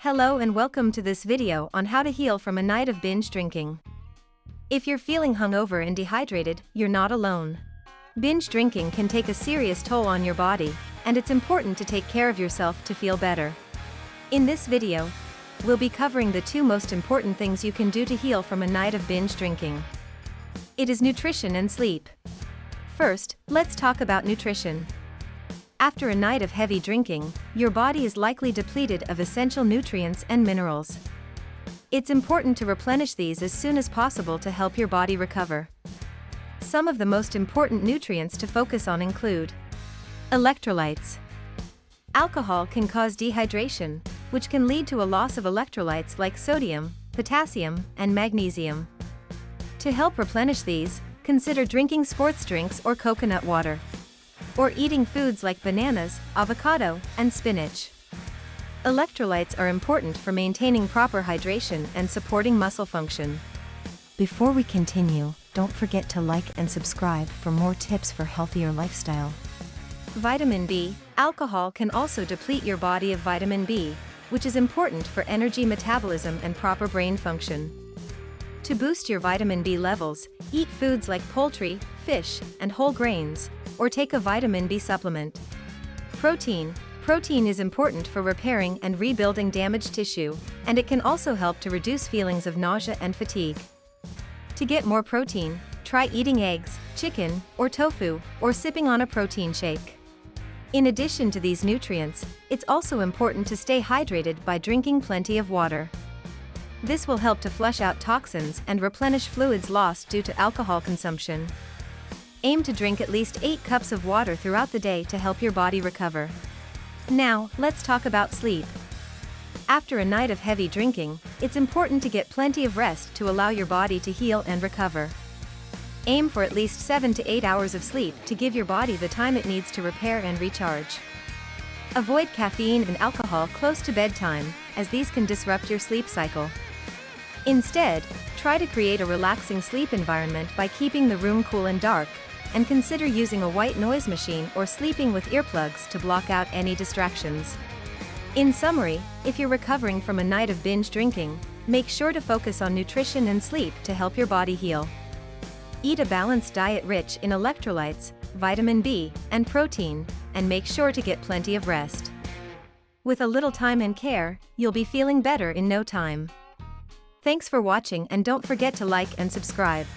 Hello and welcome to this video on how to heal from a night of binge drinking. If you're feeling hungover and dehydrated, you're not alone. Binge drinking can take a serious toll on your body, and it's important to take care of yourself to feel better. In this video, we'll be covering the two most important things you can do to heal from a night of binge drinking. It is nutrition and sleep. First, let's talk about nutrition. After a night of heavy drinking, your body is likely depleted of essential nutrients and minerals. It's important to replenish these as soon as possible to help your body recover. Some of the most important nutrients to focus on include electrolytes. Alcohol can cause dehydration, which can lead to a loss of electrolytes like sodium, potassium, and magnesium. To help replenish these, consider drinking sports drinks or coconut water, or eating foods like bananas, avocado, and spinach. Electrolytes are important for maintaining proper hydration and supporting muscle function. Before we continue, don't forget to like and subscribe for more tips for healthier lifestyle. Vitamin B. Alcohol can also deplete your body of vitamin B, which is important for energy metabolism and proper brain function. To boost your vitamin B levels, eat foods like poultry, fish, and whole grains, or take a vitamin B supplement. Protein. Protein is important for repairing and rebuilding damaged tissue, and it can also help to reduce feelings of nausea and fatigue. To get more protein, try eating eggs, chicken, or tofu, or sipping on a protein shake. In addition to these nutrients, it's also important to stay hydrated by drinking plenty of water. This will help to flush out toxins and replenish fluids lost due to alcohol consumption. Aim to drink at least 8 cups of water throughout the day to help your body recover. Now, let's talk about sleep. After a night of heavy drinking, it's important to get plenty of rest to allow your body to heal and recover. Aim for at least 7 to 8 hours of sleep to give your body the time it needs to repair and recharge. Avoid caffeine and alcohol close to bedtime, as these can disrupt your sleep cycle. Instead, try to create a relaxing sleep environment by keeping the room cool and dark, and consider using a white noise machine or sleeping with earplugs to block out any distractions. In summary, if you're recovering from a night of binge drinking, make sure to focus on nutrition and sleep to help your body heal. Eat a balanced diet rich in electrolytes, vitamin B, and protein, and make sure to get plenty of rest. With a little time and care, you'll be feeling better in no time. Thanks for watching, and don't forget to like and subscribe.